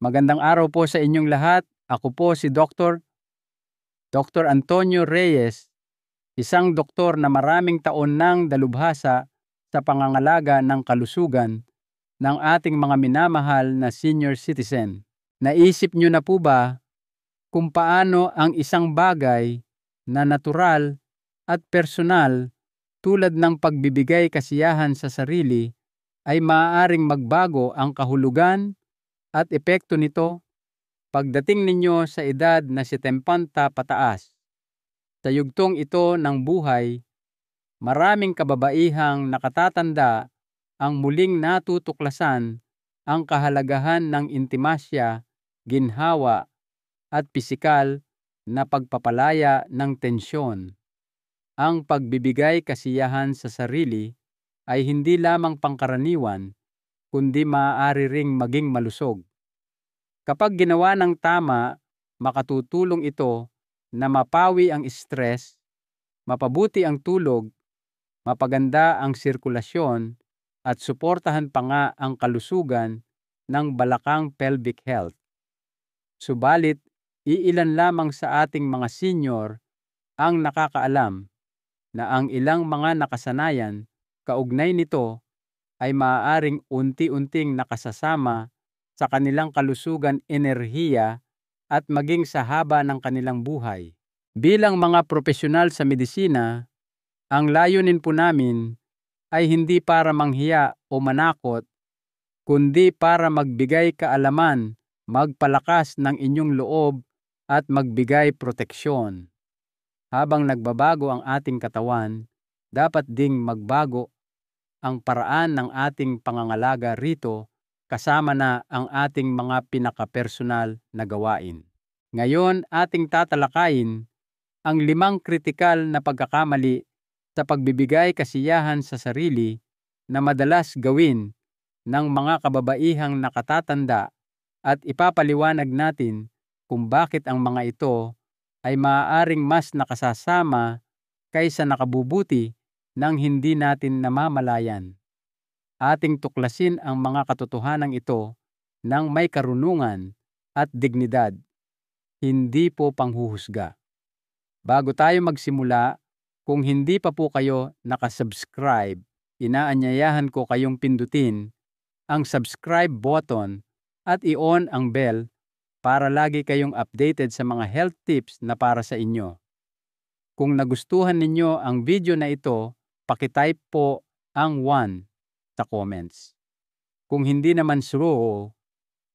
Magandang araw po sa inyong lahat. Ako po si Dr. Antonio Reyes, isang doktor na maraming taon nang dalubhasa sa pangangalaga ng kalusugan ng ating mga minamahal na senior citizen. Naisip niyo na po ba kung paano ang isang bagay na natural at personal tulad ng pagbibigay kasiyahan sa sarili ay maaaring magbago ang kahulugan at epekto nito pagdating ninyo sa edad na 70 pataas? Sa yugtong ito ng buhay, maraming kababaihang nakatatanda ang muling natutuklasan ang kahalagahan ng intimasya, ginhawa at pisikal na pagpapalaya ng tensyon. Ang pagbibigay kasiyahan sa sarili ay hindi lamang pangkaraniwan, kundi maaari ring maging malusog. Kapag ginawa ng tama, makatutulong ito na mapawi ang stress, mapabuti ang tulog, mapaganda ang sirkulasyon, at suportahan pa nga ang kalusugan ng balakang pelvic health. Subalit, iilan lamang sa ating mga senior ang nakakaalam na ang ilang mga nakasanayan kaugnay nito ay maaaring unti-unting nakasasama sa kanilang kalusugan, enerhiya at maging sa haba ng kanilang buhay. Bilang mga profesional sa medisina, ang layunin po namin ay hindi para manghiya o manakot, kundi para magbigay kaalaman, magpalakas ng inyong loob at magbigay proteksyon. Habang nagbabago ang ating katawan, dapat ding magbago ang paraan ng ating pangangalaga rito, kasama na ang ating mga pinakapersonal na gawain. Ngayon, ating tatalakayin ang 5 kritikal na pagkakamali sa pagbibigay kasiyahan sa sarili na madalas gawin ng mga kababaihang nakatatanda, at ipapaliwanag natin kung bakit ang mga ito ay maaaring mas nakasasama kaysa nakabubuti nang hindi natin namamalayan. Ating tuklasin ang mga katotohanan ito ng may karunungan at dignidad, hindi po panghuhusga. Bago tayo magsimula, kung hindi pa po kayo nakasubscribe, inaanyayahan ko kayong pindutin ang subscribe button at i-on ang bell para lagi kayong updated sa mga health tips na para sa inyo. Kung nagustuhan ninyo ang video na ito, pakitype po ang 1 sa comments. Kung hindi naman so,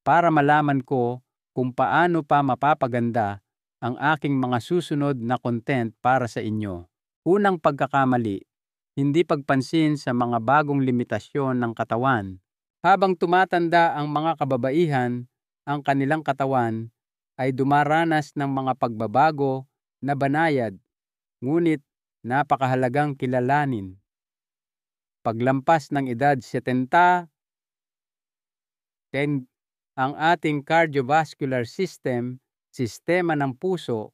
para malaman ko kung paano pa mapapaganda ang aking mga susunod na content para sa inyo. Unang pagkakamali, hindi pagpansin sa mga bagong limitasyon ng katawan. Habang tumatanda ang mga kababaihan, ang kanilang katawan ay dumaranas ng mga pagbabago na banayad, ngunit napakahalagang kilalanin. Paglampas ng edad 70, ang ating cardiovascular system, sistema ng puso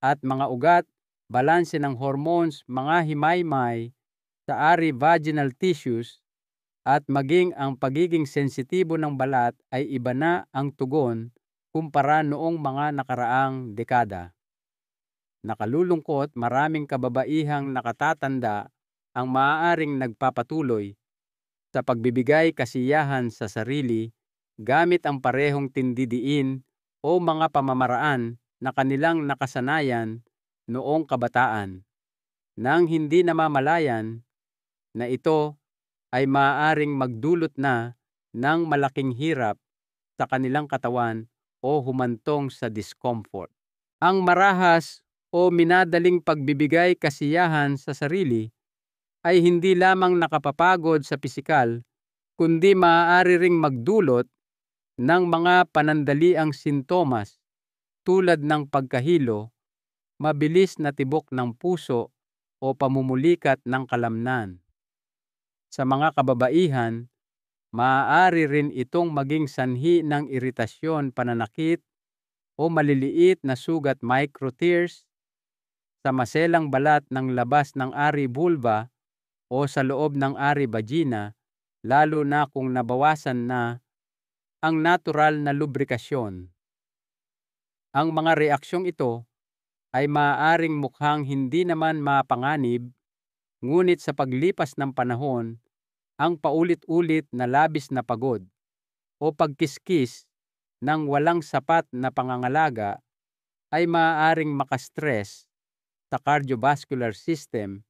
at mga ugat, balanse ng hormones, mga himaymay sa vaginal tissues, at maging ang pagiging sensitibo ng balat ay iba na ang tugon kumpara noong mga nakaraang dekada. Nakalulungkot, maraming kababaihang nakatatanda ang maaaring nagpapatuloy sa pagbibigay kasiyahan sa sarili gamit ang parehong tindidiin o mga pamamaraan na kanilang nakasanayan noong kabataan, nang hindi namamalayan na ito ay maaaring magdulot na ng malaking hirap sa kanilang katawan o humantong sa discomfort. Ang marahas o minadaling pagbibigay kasiyahan sa sarili ay hindi lamang nakapapagod sa pisikal, kundi maaari ring magdulot ng mga panandaliang sintomas tulad ng pagkahilo, mabilis na tibok ng puso o pamumulikat ng kalamnan. Sa mga kababaihan, maaari rin itong maging sanhi ng iritasyon, pananakit o maliliit na sugat, microtears, sa maselang balat ng labas ng vulva o sa loob ng vagina, lalo na kung nabawasan na ang natural na lubrikasyon. Ang mga reaksyong ito ay maaaring mukhang hindi naman mapanganib, ngunit sa paglipas ng panahon, ang paulit-ulit na labis na pagod o pagkiskis ng walang sapat na pangangalaga ay maaaring makastress sa cardiovascular system,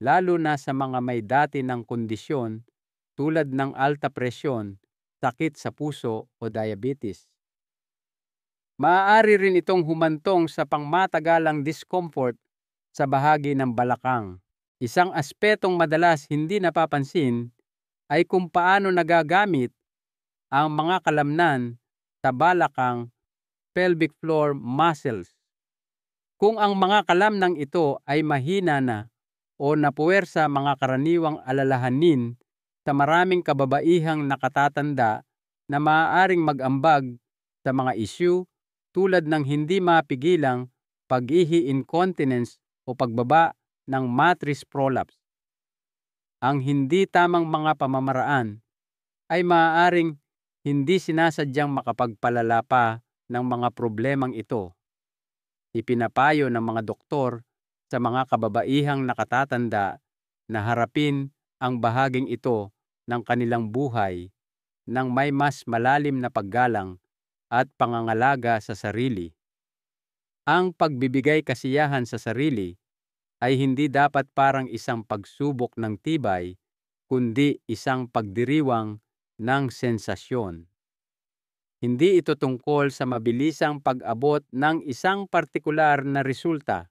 lalo na sa mga may dati ng kondisyon tulad ng alta presyon, sakit sa puso o diabetes. Maaari rin itong humantong sa pangmatagalang discomfort sa bahagi ng balakang. Isang aspetong madalas hindi napapansin ay kung paano nagagamit ang mga kalamnan sa balakang pelvic floor muscles. Kung ang mga kalamnang ito ay mahina na o napuwersa, mga karaniwang alalahanin sa maraming kababaihang nakatatanda na maaaring mag-ambag sa mga isyu tulad ng hindi mapigilang pag-ihi, incontinence o pagbaba ng matrix prolapse. Ang hindi tamang mga pamamaraan ay maaaring hindi sinasadyang makapagpalala pa ng mga problemang ito. Ipinapayo ng mga doktor sa mga kababaihang nakatatanda na harapin ang bahaging ito ng kanilang buhay ng may mas malalim na paggalang at pangangalaga sa sarili. Ang pagbibigay kasiyahan sa sarili ay hindi dapat parang isang pagsubok ng tibay, kundi isang pagdiriwang ng sensasyon. Hindi ito tungkol sa mabilisang pag-abot ng isang partikular na resulta.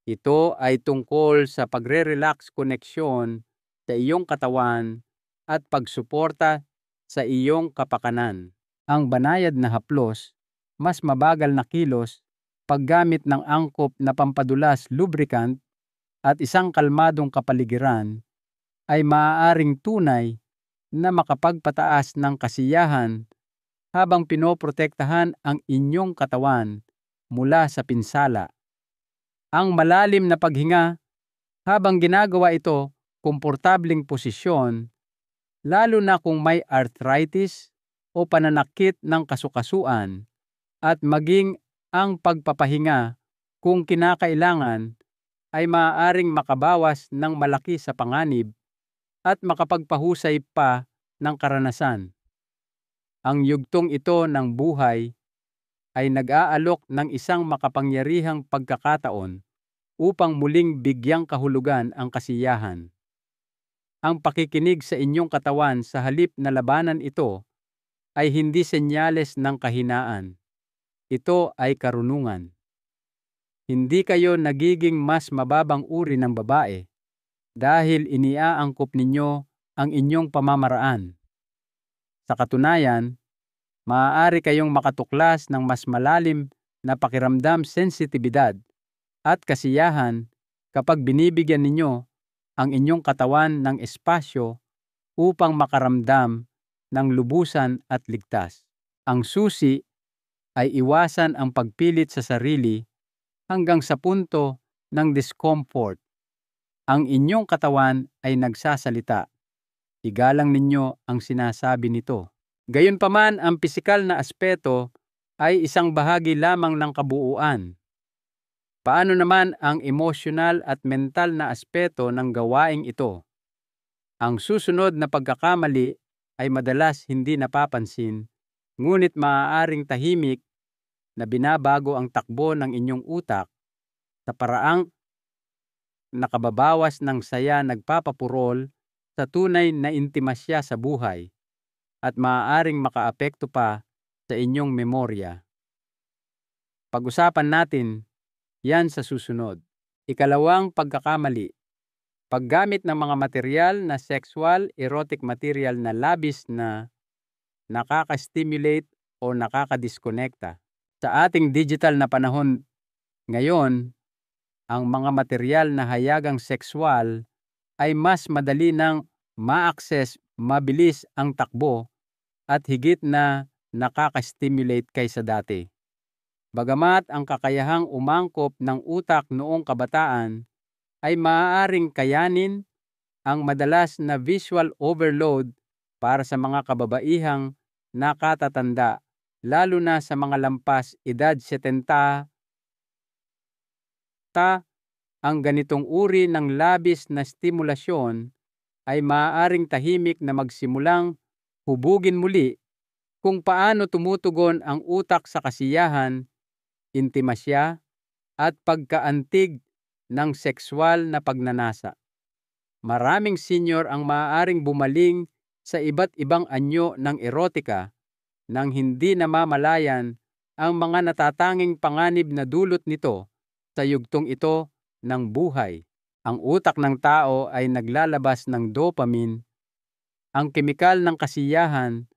Ito ay tungkol sa pagre-relax koneksyon sa iyong katawan at pagsuporta sa iyong kapakanan. Ang banayad na haplos, mas mabagal na kilos, paggamit ng angkop na pampadulas lubricant at isang kalmadong kapaligiran ay maaaring tunay na makapagpataas ng kasiyahan habang pinoprotektahan ang inyong katawan mula sa pinsala. Ang malalim na paghinga habang ginagawa ito, komportabling posisyon, lalo na kung may arthritis o pananakit ng kasukasuan, at maging ang pagpapahinga kung kinakailangan ay maaaring makabawas ng malaki sa panganib at makapagpahusay pa ng karanasan. Ang yugtong ito ng buhay ay nag-aalok ng isang makapangyarihang pagkakataon upang muling bigyang kahulugan ang kasiyahan. Ang pakikinig sa inyong katawan sa halip na labanan ito ay hindi senyales ng kahinaan. Ito ay karunungan. Hindi kayo nagiging mas mababang uri ng babae dahil iniaangkop ninyo ang inyong pamamaraan. Sa katunayan, maaari kayong makatuklas ng mas malalim na pakiramdam, sensitibidad at kasiyahan kapag binibigyan ninyo ang inyong katawan ng espasyo upang makaramdam ng lubusan at ligtas. Ang susi ay iwasan ang pagpilit sa sarili hanggang sa punto ng discomfort. Ang inyong katawan ay nagsasalita. Igalang ninyo ang sinasabi nito. Gayunpaman, ang pisikal na aspeto ay isang bahagi lamang ng kabuuan. Paano naman ang emosyonal at mental na aspeto ng gawaing ito? Ang susunod na pagkakamali ay madalas hindi napapansin, ngunit maaaring tahimik na binabago ang takbo ng inyong utak sa paraang nakababawas ng saya, nagpapapurol sa tunay na intimasya sa buhay at maaaring makaapekto pa sa inyong memorya. Pag-usapan natin yan sa susunod. Ikalawang pagkakamali. Paggamit ng mga material na sexual, erotic material na labis na nakaka-stimulate o nakaka-disconnecta. Sa ating digital na panahon ngayon, ang mga material na hayagang sexual ay mas madali nang ma-access, mabilis ang takbo at higit na nakaka-stimulate kaysa dati. Bagamat ang kakayahang umangkop ng utak noong kabataan ay maaaring kayanin ang madalas na visual overload para sa mga kababaihang nakatatanda, lalo na sa mga lampas edad 70. Ang ganitong uri ng labis na stimulasyon ay maaaring tahimik na magsimulang hubugin muli kung paano tumutugon ang utak sa kasiyahan, intimasya, at pagkaantig ng sexual na pagnanasa. Maraming senior ang maaaring bumaling sa iba't ibang anyo ng erotika nang hindi namamalayan ang mga natatanging panganib na dulot nito sa yugtong ito ng buhay. Ang utak ng tao ay naglalabas ng dopamine, ang kemikal ng kasiyahan,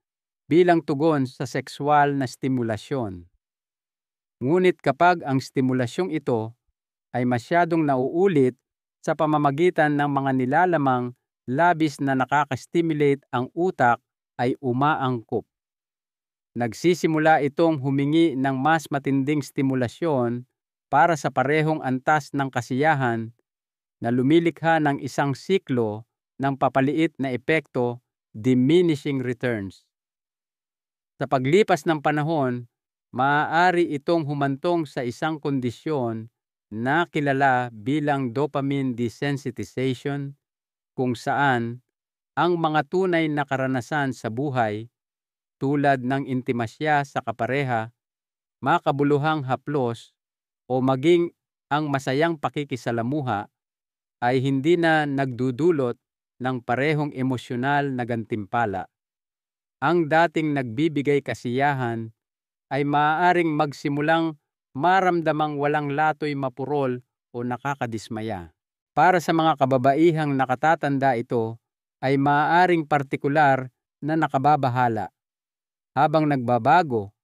bilang tugon sa sexual na stimulasyon. Ngunit kapag ang stimulasyong ito ay masyadong nauulit sa pamamagitan ng mga nilalamang labis na nakaka-stimulate, ang utak ay umaangkop. Nagsisimula itong humingi ng mas matinding stimulasyon para sa parehong antas ng kasiyahan na lumilikha ng isang siklo ng papaliit na epekto, diminishing returns. Sa paglipas ng panahon, maaari itong humantong sa isang kondisyon na kilala bilang dopamine desensitization, kung saan ang mga tunay na karanasan sa buhay tulad ng intimasya sa kapareha, makabuluhang haplos, o maging ang masayang pakikisalamuha ay hindi na nagdudulot ng parehong emosyonal na gantimpala. Ang dating nagbibigay kasiyahan ay maaaring magsimulang maramdamang walang latoy, mapurol o nakakadismaya. Para sa mga kababaihang nakatatanda, ito ay maaaring partikular na nakababahala. Habang nagbabago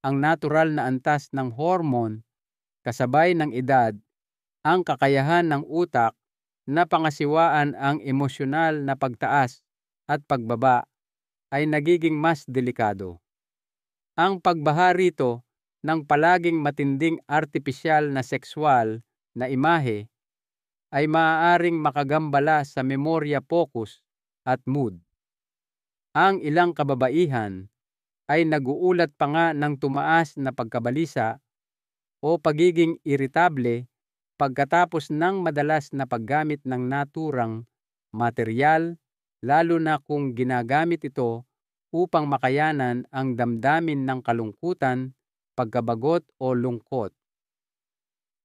ang natural na antas ng hormone kasabay ng edad, ang kakayahan ng utak na pangasiwaan ang emosyonal na pagtaas at pagbaba ay nagiging mas delikado. Ang pagbaha rito ng palaging matinding artipisyal na sexual na imahe ay maaaring makagambala sa memorya, focus, at mood. Ang ilang kababaihan ay naguulat pa nga ng tumaas na pagkabalisa o pagiging iritable pagkatapos ng madalas na paggamit ng naturang material, lalo na kung ginagamit ito upang makayanan ang damdamin ng kalungkutan, pagkabagot o lungkot.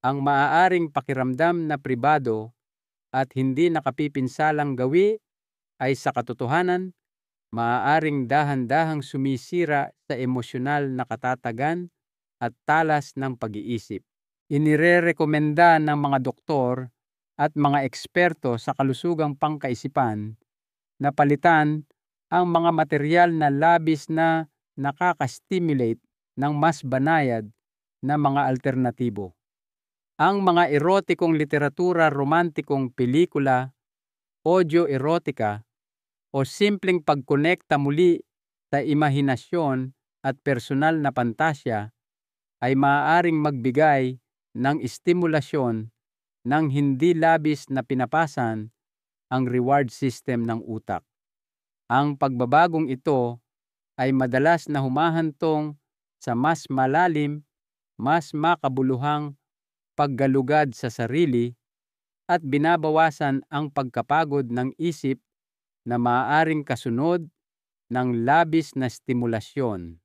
Ang maaaring pakiramdam na pribado at hindi nakapipinsalang gawi ay sa katotohanan maaaring dahan-dahang sumisira sa emosyonal na katatagan at talas ng pag-iisip. Inirerekomenda ng mga doktor at mga eksperto sa kalusugang pangkaisipan na palitan ang mga material na labis na nakaka-stimulate ng mas banayad na mga alternatibo. Ang mga erotikong literatura, romantikong pelikula, audio erotika, o simpleng pagkonekta muli sa imahinasyon at personal na pantasya ay maaaring magbigay ng estimulasyon ng hindi labis na pinapasan ang reward system ng utak. Ang pagbabagong ito ay madalas na humahantong sa mas malalim, mas makabuluhang paggalugad sa sarili at binabawasan ang pagkapagod ng isip na maaaring kasunod ng labis na stimulasyon.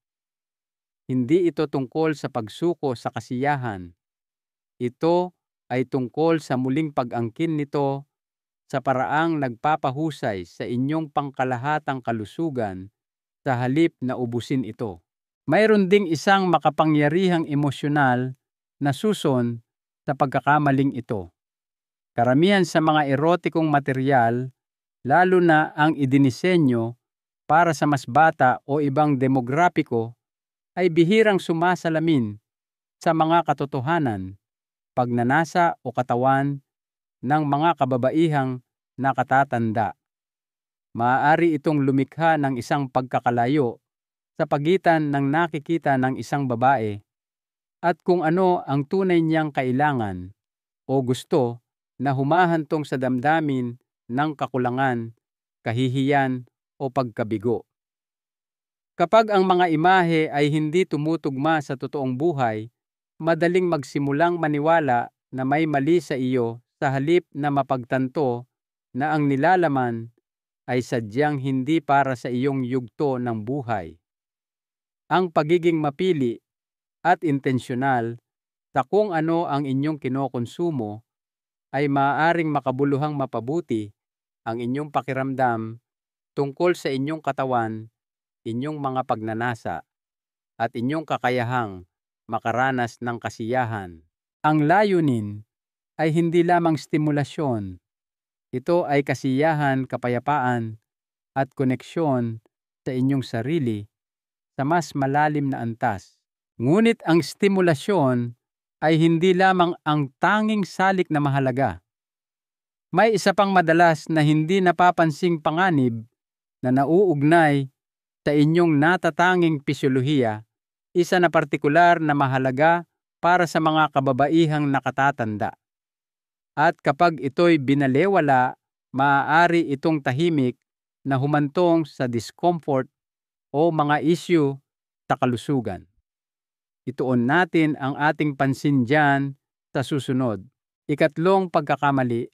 Hindi ito tungkol sa pagsuko sa kasiyahan. Ito ay tungkol sa muling pag-angkin nito sa paraang nagpapahusay sa inyong pangkalahatang kalusugan sa halip na ubusin ito. Mayroon ding isang makapangyarihang emosyonal na suson sa pagkakamaling ito. Karamihan sa mga erotikong material, lalo na ang idinisenyo para sa mas bata o ibang demograpiko, ay bihirang sumasalamin sa mga katotohanan, pagnanasa o katawan ng mga kababaihang nakatatanda. Maaari itong lumikha ng isang pagkakalayo sa pagitan ng nakikita ng isang babae at kung ano ang tunay niyang kailangan o gusto na humahantong sa damdamin ng kakulangan, kahihiyan o pagkabigo. Kapag ang mga imahe ay hindi tumutugma sa totoong buhay, madaling magsimulang maniwala na may mali sa iyo sa halip na mapagtanto na ang nilalaman ay sadyang hindi para sa iyong yugto ng buhay. Ang pagiging mapili at intensyonal sa kung ano ang inyong kinokonsumo ay maaaring makabuluhang mapabuti ang inyong pakiramdam tungkol sa inyong katawan, inyong mga pagnanasa, at inyong kakayahang makaranas ng kasiyahan. Ang layunin ay hindi lamang stimulasyon. Ito ay kasiyahan, kapayapaan, at koneksyon sa inyong sarili sa mas malalim na antas. Ngunit ang stimulasyon ay hindi lamang ang tanging salik na mahalaga. May isa pang madalas na hindi napapansing panganib na nauugnay sa inyong natatanging pisyolohiya, isa na partikular na mahalaga para sa mga kababaihang nakatatanda. At kapag ito'y binalewala, maaari itong tahimik na humantong sa discomfort o mga issue sa kalusugan. Ituon natin ang ating pansin diyan sa susunod. Ikatlong pagkakamali,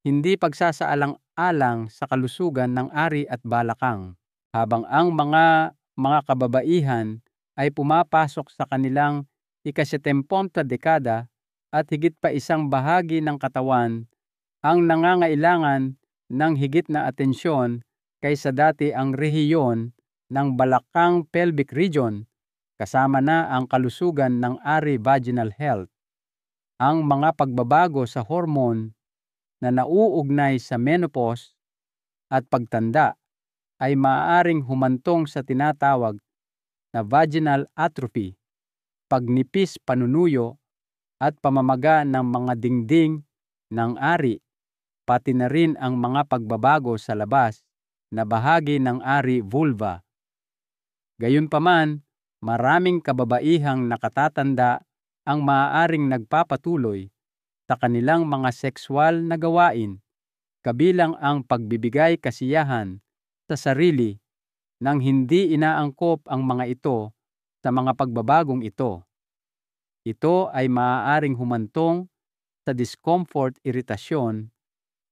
hindi pagsasaalang-alang sa kalusugan ng ari at balakang. Habang ang mga kababaihan ay pumapasok sa kanilang ika-70 dekada at higit pa isang bahagi ng katawan ang nangangailangan ng higit na atensyon kaysa dati, ang rehiyon ng balakang pelvic region, kasama na ang kalusugan ng ari vaginal health. Ang mga pagbabago sa hormone na nauugnay sa menopause at pagtanda ay maaaring humantong sa tinatawag na vaginal atrophy, pagnipis panunuyo, at pamamaga ng mga dingding ng ari, pati na rin ang mga pagbabago sa labas na bahagi ng ari vulva. Gayunpaman, maraming kababaihang nakatatanda ang maaaring nagpapatuloy sa kanilang mga sexual na gawain, kabilang ang pagbibigay kasiyahan sa sarili nang hindi inaangkop ang mga ito sa mga pagbabagong ito. Ito ay maaaring humantong sa discomfort, iritasyon,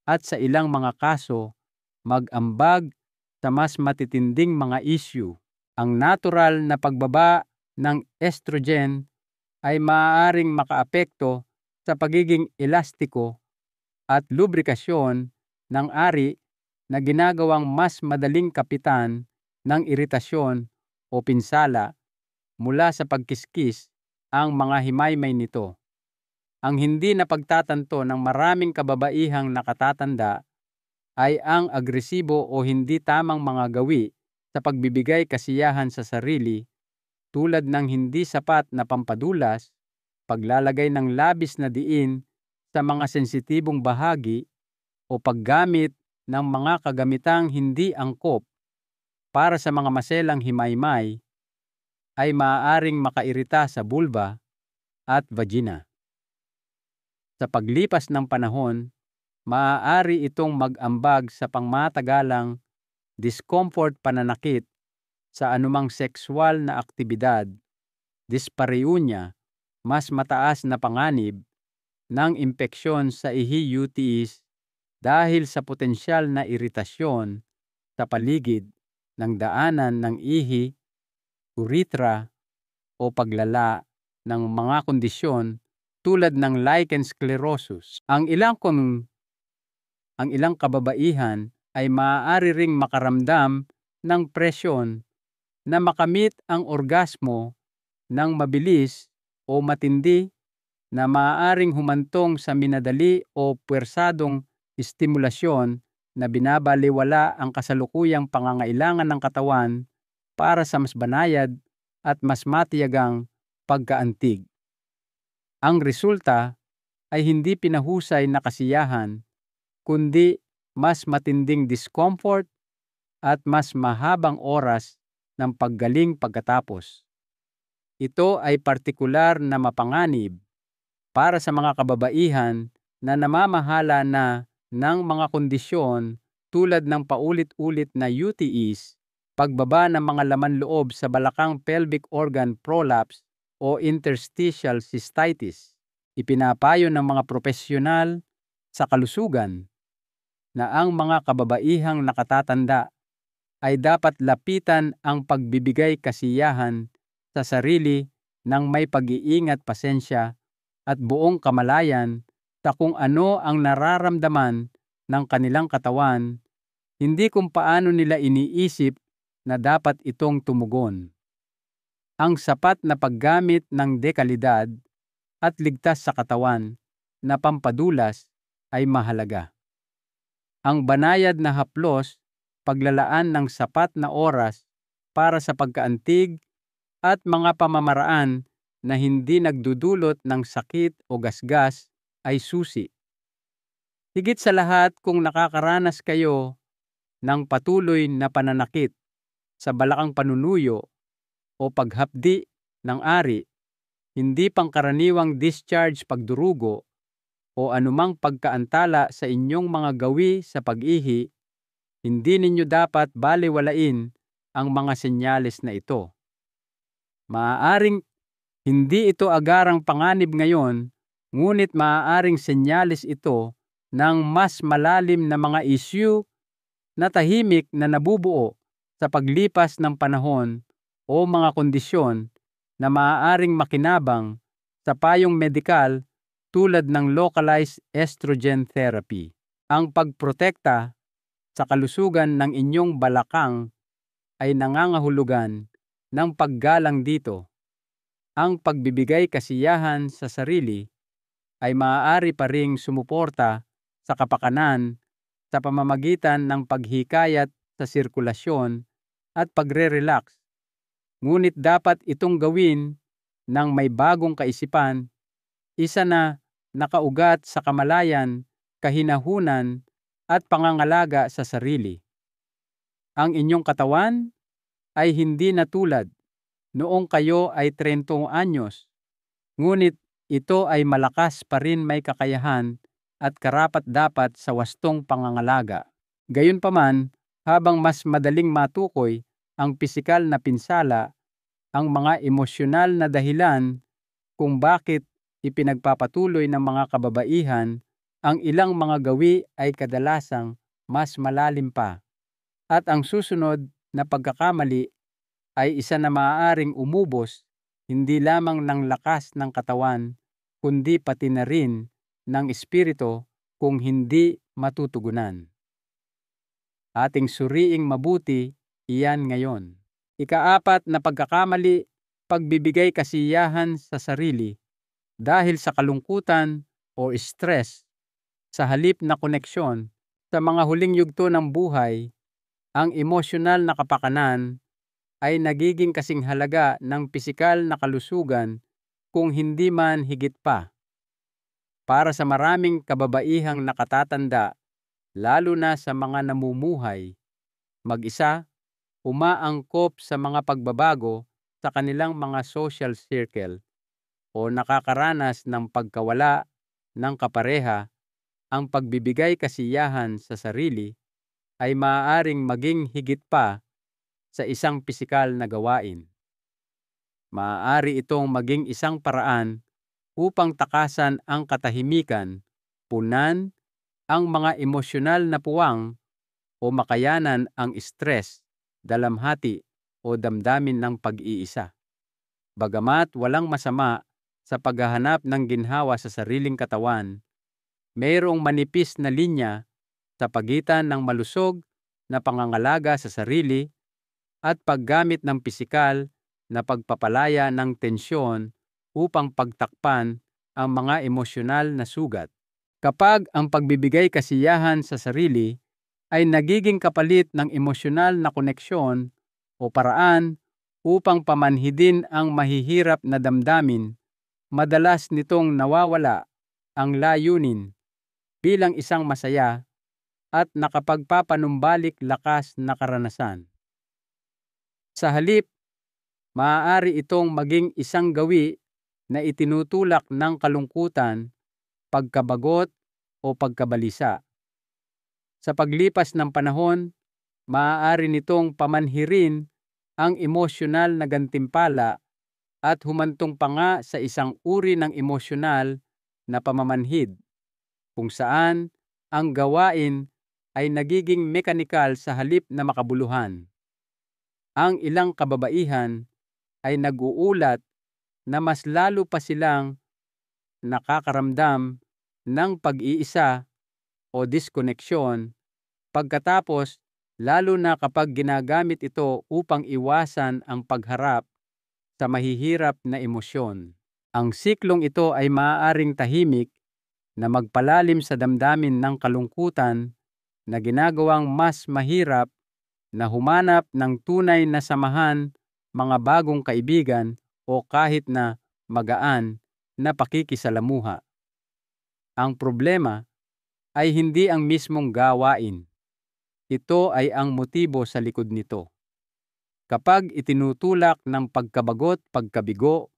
at sa ilang mga kaso, mag-ambag sa mas matitinding mga issue. Ang natural na pagbaba ng estrogen ay maaaring makaapekto sa pagiging elastiko at lubrikasyon ng ari na ginagawang mas madaling kapitan ng iritasyon o pinsala mula sa pagkiskis ang mga himaymay nito. Ang hindi napagtatanto ng maraming kababaihang nakatatanda ay ang agresibo o hindi tamang mga gawi sa pagbibigay kasiyahan sa sarili, tulad ng hindi sapat na pampadulas, paglalagay ng labis na diin sa mga sensitibong bahagi, o paggamit ng mga kagamitang hindi angkop para sa mga maselang himaymay ay maaaring makairita sa vulva at vagina. Sa paglipas ng panahon, maaari itong mag-ambag sa pangmatagalang discomfort, pananakit sa anumang sexual na aktibidad, dyspareunia, mas mataas na panganib ng impeksyon sa ihi, UTIs, dahil sa potensyal na iritasyon sa paligid ng daanan ng ihi, urethra, o paglala ng mga kondisyon tulad ng lichen sclerosus. Ang ilang kababaihan ay maaari ring makaramdam ng presyon na makamit ang orgasmo ng mabilis o matindi, na maaaring humantong sa minadali o puwersadong estimulasyon na binabalewala ang kasalukuyang pangangailangan ng katawan para sa mas banayad at mas matiyagang pagkaantig. Ang resulta ay hindi pinahusay na kasiyahan, kundi mas matinding discomfort at mas mahabang oras ng paggaling pagkatapos. Ito ay partikular na mapanganib para sa mga kababaihan na namamahala na ng mga kondisyon tulad ng paulit-ulit na UTIs pagbaba ng mga laman loob sa balakang pelvic organ prolapse o interstitial cystitis. Ipinapayo ng mga profesional sa kalusugan na ang mga kababaihang nakatatanda ay dapat lapitan ang pagbibigay kasiyahan sa sarili ng may pag-iingat, pasensya at buong kamalayan sa kung ano ang nararamdaman ng kanilang katawan, hindi kung paano nila iniisip na dapat itong tumugon. Ang sapat na paggamit ng dekalidad at ligtas sa katawan na pampadulas ay mahalaga. Ang banayad na haplos, paglalaan ng sapat na oras para sa pagkaantig at mga pamamaraan na hindi nagdudulot ng sakit o gasgas ay susi. Higit sa lahat, kung nakakaranas kayo ng patuloy na pananakit sa balakang panunuyo o paghapdi ng ari, hindi pangkaraniwang discharge pagdurugo o anumang pagkaantala sa inyong mga gawi sa pag-ihi, hindi ninyo dapat balewalain ang mga senyales na ito. Maaaring hindi ito agarang panganib ngayon, ngunit maaaring senyales ito ng mas malalim na mga issue na tahimik na nabubuo sa paglipas ng panahon o mga kondisyon na maaaring makinabang sa payong medikal tulad ng localized estrogen therapy. Ang pagprotekta sa kalusugan ng inyong balakang ay nangangahulugan ng paggalang dito. Ang pagbibigay kasiyahan sa sarili ay maaari pa ring sumuporta sa kapakanan sa pamamagitan ng paghikayat sa sirkulasyon at pagre-relax. Ngunit dapat itong gawin ng may bagong kaisipan, isa na nakaugat sa kamalayan, kahinahunan at pangangalaga sa sarili. Ang inyong katawan ay hindi na tulad noong kayo ay 30 anyos, ngunit ito ay malakas pa rin, may kakayahan at karapat-dapat sa wastong pangangalaga. Gayunpaman, habang mas madaling matukoy ang pisikal na pinsala, ang mga emosyonal na dahilan kung bakit ipinagpapatuloy ng mga kababaihan ang ilang mga gawi ay kadalasang mas malalim pa. At ang susunod na pagkakamali ay isa na maaaring umubos hindi lamang ng lakas ng katawan, kundi pati na rin ng espiritu kung hindi matutugunan. Ating suriing mabuti iyan ngayon. Ika-4 na pagkakamali, pagbibigay kasiyahan sa sarili dahil sa kalungkutan o stress sa halip na koneksyon sa mga huling yugto ng buhay. Ang emosyonal na kapakanan ay nagiging kasing halaga ng pisikal na kalusugan kung hindi man higit pa. Para sa maraming kababaihang nakatatanda, lalo na sa mga namumuhay mag-isa, umaangkop sa mga pagbabago sa kanilang mga social circle o nakakaranas ng pagkawala ng kapareha, ang pagbibigay kasiyahan sa sarili ay maaaring maging higit pa sa isang pisikal na gawain. Maaari itong maging isang paraan upang takasan ang katahimikan, punan ang mga emosyonal na puwang o makayanan ang stress, dalamhati o damdamin ng pag-iisa. Bagamat walang masama sa paghahanap ng ginhawa sa sariling katawan, mayroong manipis na linya sa pagitan ng malusog na pangangalaga sa sarili at paggamit ng pisikal na pagpapalaya ng tensyon upang pagtakpan ang mga emosyonal na sugat. Kapag ang pagbibigay kasiyahan sa sarili ay nagiging kapalit ng emosyonal na koneksyon o paraan upang pamanhidin ang mahihirap na damdamin, madalas nitong nawawala ang layunin bilang isang masaya at nakapagpapanumbalik lakas na karanasan. Sa halip, maaari itong maging isang gawi na itinutulak ng kalungkutan, pagkabagot o pagkabalisa. Sa paglipas ng panahon, Maaari nitong pamanhirin ang emosyonal na gantimpala at humantong pa nga sa isang uri ng emosyonal na pamamanhid, kung saan ang gawain ay nagiging mekanikal sa halip na makabuluhan. Ang ilang kababaihan ay nag-uulat na mas lalo pa silang nakakaramdam ng pag-iisa o diskoneksyon pagkatapos, lalo na kapag ginagamit ito upang iwasan ang pagharap sa mahihirap na emosyon. Ang siklong ito ay maaaring tahimik na magpalalim sa damdamin ng kalungkutan na ginagawang mas mahirap na humanap ng tunay na samahan, mga bagong kaibigan o kahit na magaan na pakikisalamuha. Ang problema ay hindi ang mismong gawain. Ito ay ang motibo sa likod nito. Kapag itinutulak ng pagkabagot, pagkabigo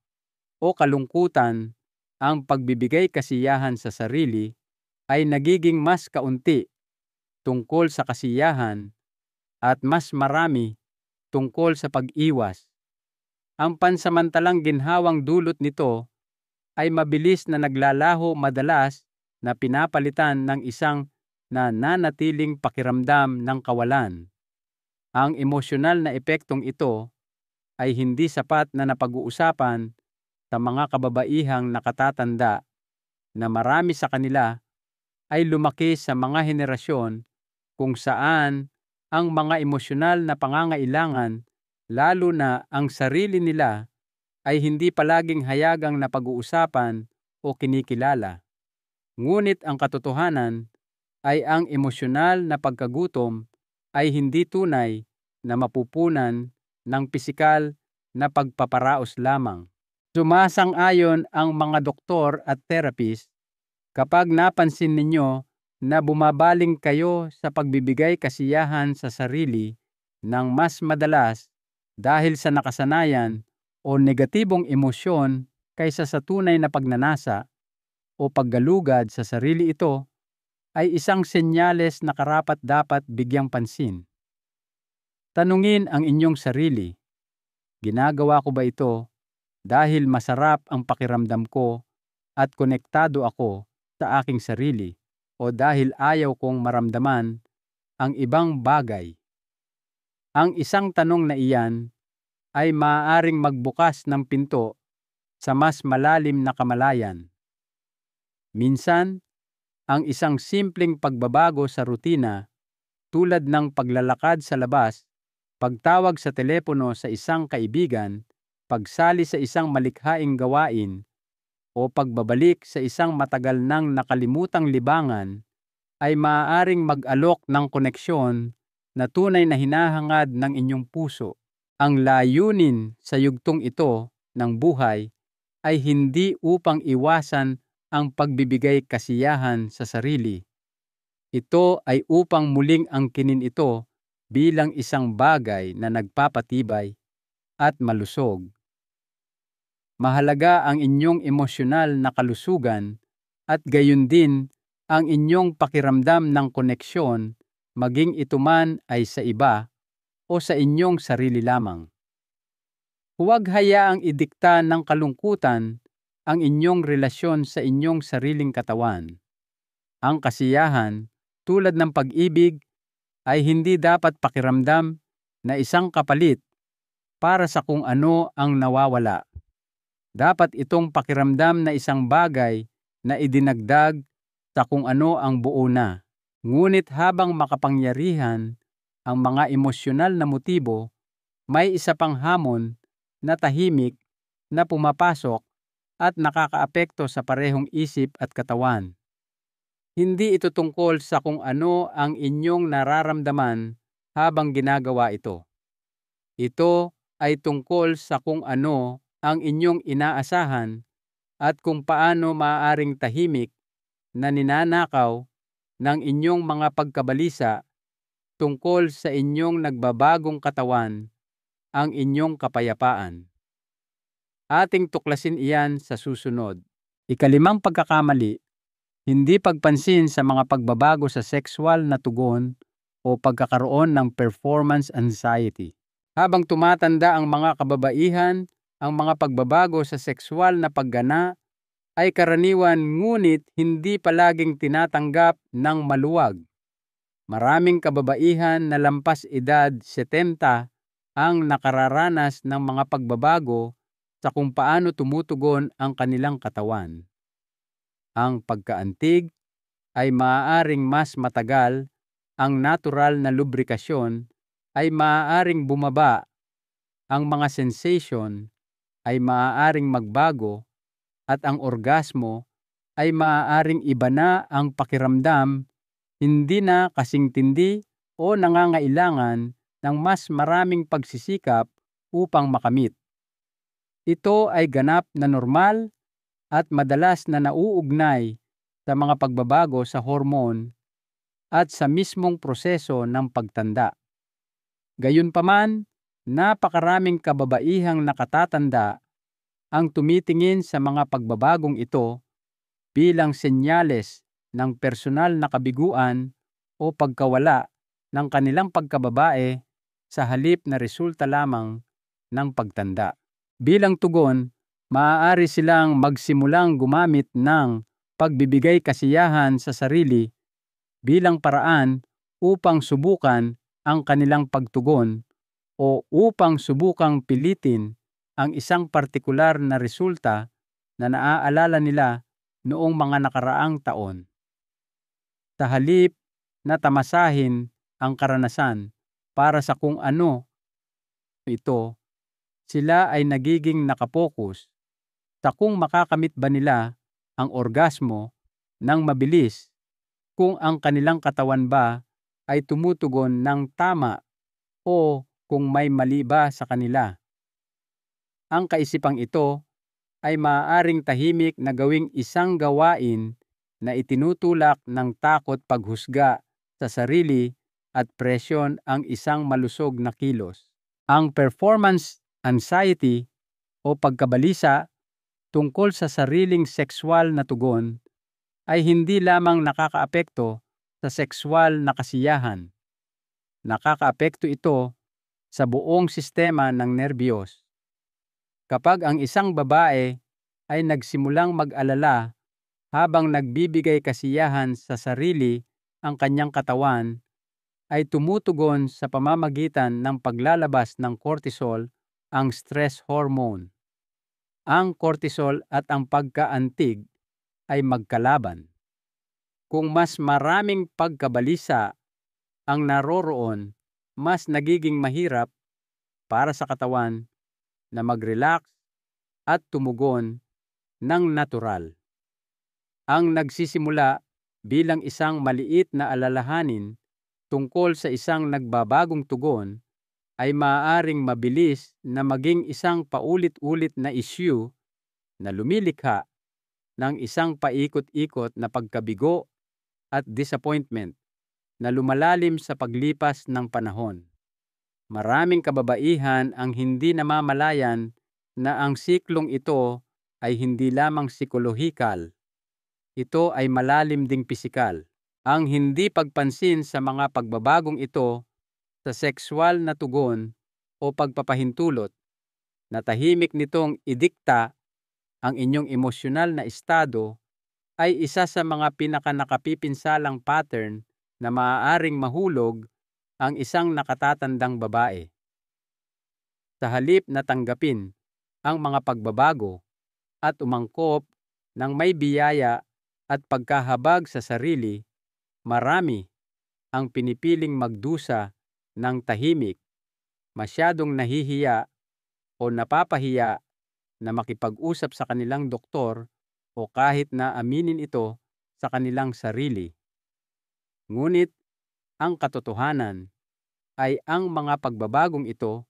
o kalungkutan ang pagbibigay kasiyahan sa sarili, ay nagiging mas kaunti tungkol sa kasiyahan at mas marami tungkol sa pag-iwas. Ang pansamantalang ginhawang dulot nito ay mabilis na naglalaho, madalas na pinapalitan ng isang nananatiling pakiramdam ng kawalan. Ang emosyonal na epektong ito ay hindi sapat na napag-uusapan sa mga kababaihang nakatatanda na marami sa kanila ay lumaki sa mga henerasyon kung saan ang mga emosyonal na pangangailangan, lalo na ang sarili nila, ay hindi palaging hayagang napag-uusapan o kinikilala. Ngunit ang katotohanan ay ang emosyonal na pagkagutom ay hindi tunay na mapupunan ng pisikal na pagpaparaos lamang. Sumasang-ayon ang mga doktor at therapist kapag napansin ninyo na bumabaling kayo sa pagbibigay kasiyahan sa sarili ng mas madalas dahil sa nakasanayan o negatibong emosyon kaysa sa tunay na pagnanasa o paggalugad sa sarili, ito ay isang senyales na karapat-dapat bigyang pansin. Tanungin ang inyong sarili, ginagawa ko ba ito dahil masarap ang pakiramdam ko at konektado ako sa aking sarili, o dahil ayaw kong maramdaman ang ibang bagay? Ang isang tanong na iyan ay maaaring magbukas ng pinto sa mas malalim na kamalayan. Minsan, ang isang simpleng pagbabago sa rutina tulad ng paglalakad sa labas, pagtawag sa telepono sa isang kaibigan, pagsali sa isang malikhaing gawain, o pagbabalik sa isang matagal nang nakalimutang libangan ay maaaring mag-alok ng koneksyon na tunay na hinahangad ng inyong puso. Ang layunin sa yugtong ito ng buhay ay hindi upang iwasan ang pagbibigay kasiyahan sa sarili. Ito ay upang muling angkinin ito bilang isang bagay na nagpapatibay at malusog. Mahalaga ang inyong emosyonal na kalusugan at gayon din ang inyong pakiramdam ng koneksyon, maging ito man ay sa iba o sa inyong sarili lamang. Huwag hayaang idikta ng kalungkutan ang inyong relasyon sa inyong sariling katawan. Ang kasiyahan, tulad ng pag-ibig, ay hindi dapat pakiramdam na isang kapalit para sa kung ano ang nawawala. Dapat itong pakiramdam na isang bagay na idinagdag sa kung ano ang buo na. Ngunit habang makapangyarihan ang mga emosyonal na motibo, may isa pang hamon na tahimik na pumapasok at nakakaapekto sa parehong isip at katawan. Hindi ito tungkol sa kung ano ang inyong nararamdaman habang ginagawa ito. Ito ay tungkol sa kung ano ang inyong inaasahan at kung paano maaaring tahimik na ninanakaw ng inyong mga pagkabalisa tungkol sa inyong nagbabagong katawan ang inyong kapayapaan. Ating tuklasin iyan sa susunod. 5 pagkakamali, hindi pagpansin sa mga pagbabago sa sexual na tugon o pagkakaroon ng performance anxiety. Habang tumatanda ang mga kababaihan, ang mga pagbabago sa sexual na paggana ay karaniwan ngunit hindi palaging tinatanggap ng maluwag. Maraming kababaihan na lampas edad 70 ang nakararanas ng mga pagbabago sa kung paano tumutugon ang kanilang katawan. Ang pagkaantig ay maaaring mas matagal, ang natural na lubrikasyon ay maaaring bumaba, ang mga sensation ay maaaring magbago, at ang orgasmo ay maaaring iba na ang pakiramdam, hindi na kasing tindi o nangangailangan ng mas maraming pagsisikap upang makamit. Ito ay ganap na normal at madalas na nauugnay sa mga pagbabago sa hormone at sa mismong proseso ng pagtanda. Gayunpaman, napakaraming kababaihang nakatatanda ang tumitingin sa mga pagbabagong ito bilang senyales ng personal na kabiguan o pagkawala ng kanilang pagkababae sa halip na resulta lamang ng pagtanda. Bilang tugon, maaari silang magsimulang gumamit ng pagbibigay kasiyahan sa sarili bilang paraan upang subukan ang kanilang pagtugon o upang subukang pilitin ang isang partikular na resulta na naaalala nila noong mga nakaraang taon. Sa halip na tamasahin ang karanasan para sa kung ano ito, sila ay nagiging nakapokus sa kung makakamit ba nila ang orgasmo ng mabilis, kung ang kanilang katawan ba ay tumutugon ng tama o kung may mali ba sa kanila. Ang kaisipang ito ay maaaring tahimik na gawing isang gawain na itinutulak ng takot paghusga sa sarili at presyon ang isang malusog na kilos. Ang performance anxiety o pagkabalisa tungkol sa sariling sexual na tugon ay hindi lamang nakakaapekto sa sexual na kasiyahan. Nakakaapekto ito sa buong sistema ng nerbiyos. Kapag ang isang babae ay nagsimulang mag-alala habang nagbibigay kasiyahan sa sarili ang kanyang katawan, ay tumutugon sa pamamagitan ng paglalabas ng cortisol, ang stress hormone. Ang cortisol at ang pagkaantig ay magkalaban. Kung mas maraming pagkabalisa ang naroroon, mas nagiging mahirap para sa katawan na mag-relax at tumugon ng natural. Ang nagsisimula bilang isang maliit na alalahanin tungkol sa isang nagbabagong tugon ay maaaring mabilis na maging isang paulit-ulit na issue na lumilikha ng isang paikot-ikot na pagkabigo at disappointment na lumalalim sa paglipas ng panahon. Maraming kababaihan ang hindi namamalayan na ang siklong ito ay hindi lamang psikolohikal. Ito ay malalim ding pisikal. Ang hindi pagpansin sa mga pagbabagong ito sa sexual na tugon o pagpapahintulot na tahimik nitong idikta ang inyong emosyonal na estado ay isa sa mga pinakanakapipinsalang pattern na maaaring mahulog ang isang nakatatandang babae. Sa halip na tanggapin ang mga pagbabago at umangkop ng may biyaya at pagkahabag sa sarili, marami ang pinipiling magdusa ng tahimik, masyadong nahihiya o napapahiya na makipag-usap sa kanilang doktor o kahit na aminin ito sa kanilang sarili. Ngunit ang katotohanan ay ang mga pagbabagong ito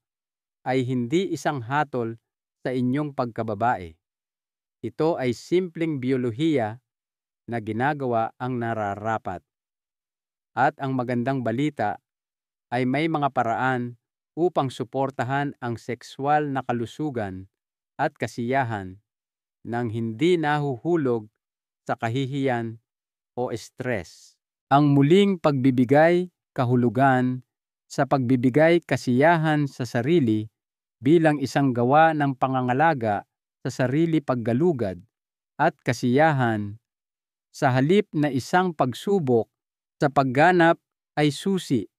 ay hindi isang hatol sa inyong pagkababae. Ito ay simpleng biyolohiya na ginagawa ang nararapat. At ang magandang balita ay may mga paraan upang suportahan ang sexual na kalusugan at kasiyahan nang hindi nahuhulog sa kahihiyan o stress. Ang muling pagbibigay kahulugan sa pagbibigay kasiyahan sa sarili bilang isang gawa ng pangangalaga sa sarili paggalugad at kasiyahan sa halip na isang pagsubok sa pagganap ay susi.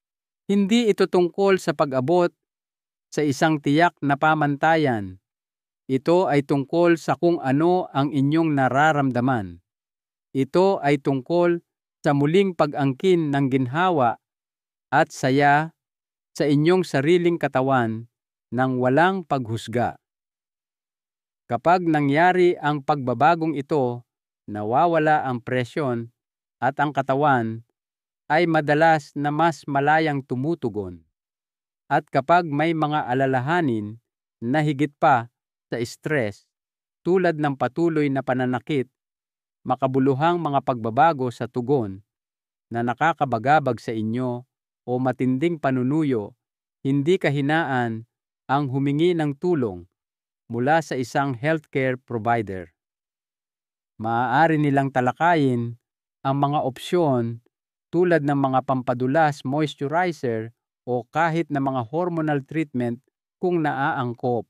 Hindi ito tungkol sa pag-abot sa isang tiyak na pamantayan. Ito ay tungkol sa kung ano ang inyong nararamdaman. Ito ay tungkol sa muling pag-angkin ng ginhawa at saya sa inyong sariling katawan nang walang paghusga. Kapag nangyari ang pagbabagong ito, nawawala ang presyon at ang katawan ay madalas na mas malayang tumutugon. At kapag may mga alalahanin na higit pa sa stress tulad ng patuloy na pananakit, makabuluhang mga pagbabago sa tugon na nakakabagabag sa inyo o matinding panunuyo, hindi kahinaan ang humingi ng tulong mula sa isang healthcare provider. Maaari nilang talakayin ang mga opsyon tulad ng mga pampadulas moisturizer o kahit na mga hormonal treatment kung naaangkop.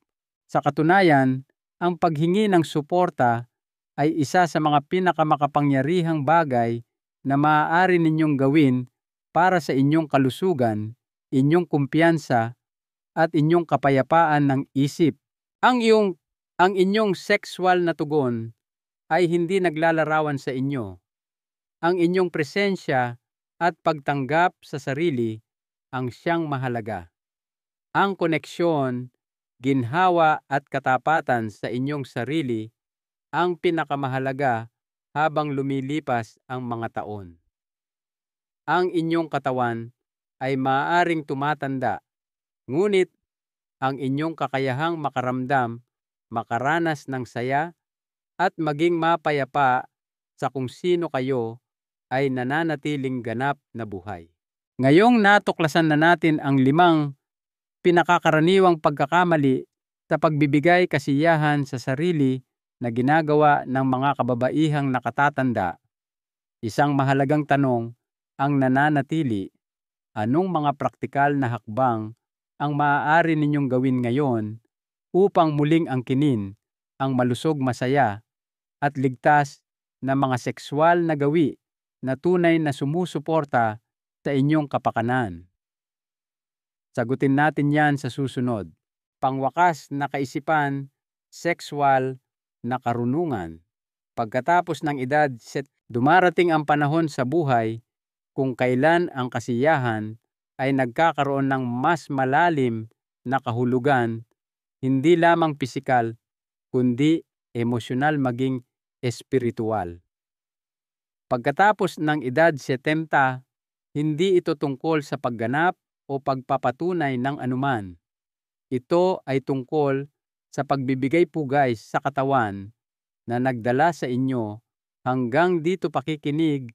Sa katunayan, ang paghingi ng suporta ay isa sa mga pinakamakapangyarihang bagay na maaari ninyong gawin para sa inyong kalusugan, inyong kumpiyansa, at inyong kapayapaan ng isip. Ang inyong sexual na tugon ay hindi naglalarawan sa inyo. Ang inyong presensya at pagtanggap sa sarili ang siyang mahalaga. Ang koneksyon, ginhawa at katapatan sa inyong sarili ang pinakamahalaga habang lumilipas ang mga taon. Ang inyong katawan ay maaaring tumatanda, ngunit ang inyong kakayahang makaramdam, makaranas ng saya, at maging mapayapa sa kung sino kayo ay nananatiling ganap na buhay. Ngayong natuklasan na natin ang 5 pinakakaraniwang pagkakamali sa pagbibigay kasiyahan sa sarili na ginagawa ng mga kababaihang nakatatanda, isang mahalagang tanong ang nananatili: anong mga praktikal na hakbang ang maaari ninyong gawin ngayon upang muling angkinin ang malusog, masaya at ligtas na mga sexual na gawi na tunay na sumusuporta sa inyong kapakanan? Sagutin natin yan sa susunod. Pangwakas na kaisipan, sexual na karunungan. Pagkatapos ng edad, dumarating ang panahon sa buhay kung kailan ang kasiyahan ay nagkakaroon ng mas malalim na kahulugan, hindi lamang pisikal, kundi emosyonal maging espiritual. Pagkatapos ng edad 70, hindi ito tungkol sa pagganap o pagpapatunay ng anuman. Ito ay tungkol sa pagbibigay pugay sa katawan na nagdala sa inyo hanggang dito, pakikinig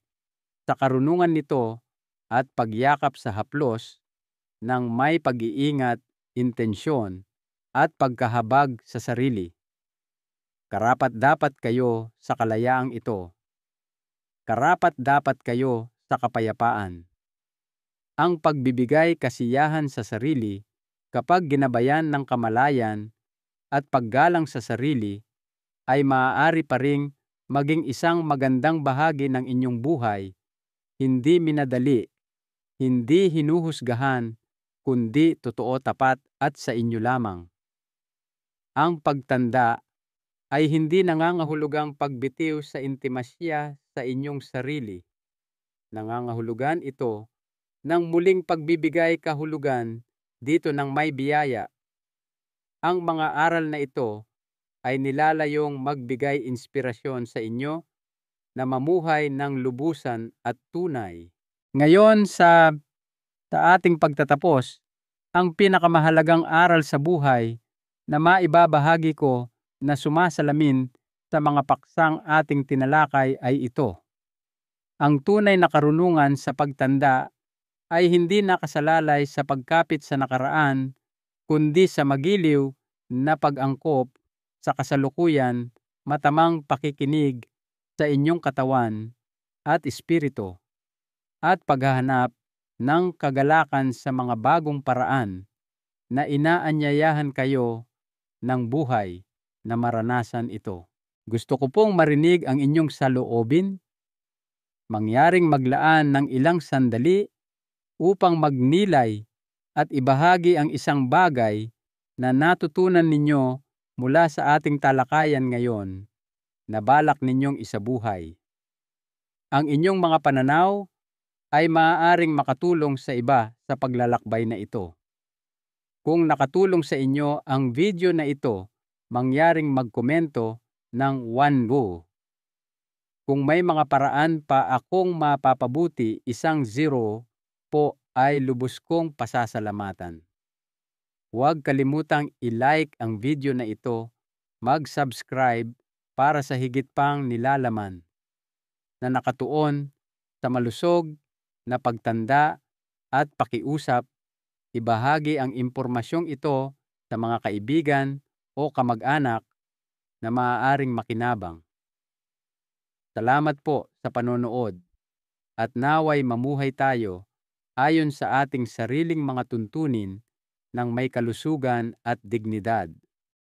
sa karunungan nito at pagyakap sa haplos ng may pag-iingat, intensyon at pagkahabag sa sarili. Karapat-dapat kayo sa kalayaang ito. Karapat-dapat kayo sa kapayapaan. Ang pagbibigay kasiyahan sa sarili kapag ginabayan ng kamalayan at paggalang sa sarili ay maaari pa ring maging isang magandang bahagi ng inyong buhay, hindi minadali, hindi hinuhusgahan, kundi totoo, tapat at sa inyo lamang. Ang pagtanda ay hindi nangangahulugang pagbitiw sa intimasya sa inyong sarili. Nangangahulugan ito ng muling pagbibigay kahulugan dito ng may biyaya. Ang mga aral na ito ay nilalayong magbigay inspirasyon sa inyo na mamuhay ng lubusan at tunay. Ngayon sa ating pagtatapos, ang pinakamahalagang aral sa buhay na maibabahagi ko na sumasalamin sa mga paksang ating tinalakay ay ito. Ang tunay na karunungan sa pagtanda ay hindi nakasalalay sa pagkapit sa nakaraan, kundi sa magiliw na pag-angkop sa kasalukuyan, matamang pakikinig sa inyong katawan at espiritu, at paghahanap ng kagalakan sa mga bagong paraan na inaanyayahan kayo ng buhay na maranasan ito. Gusto ko pong marinig ang inyong saloobin, mangyaring maglaan ng ilang sandali upang magnilay at ibahagi ang isang bagay na natutunan ninyo mula sa ating talakayan ngayon na balak ninyong isabuhay. Ang inyong mga pananaw ay maaaring makatulong sa iba sa paglalakbay na ito. Kung nakatulong sa inyo ang video na ito, mangyaring magkomento ng 1 go. Kung may mga paraan pa akong mapapabuti, 0 po ay lubos kong pasasalamatan. Huwag kalimutang i-like ang video na ito, mag-subscribe para sa higit pang nilalaman na nakatuon sa malusog na pagtanda at pakiusap. Ibahagi ang impormasyong ito sa mga kaibigan o kamag-anak na maaaring makinabang. Salamat po sa panonood at naway mamuhay tayo ayon sa ating sariling mga tuntunin ng may kalusugan at dignidad.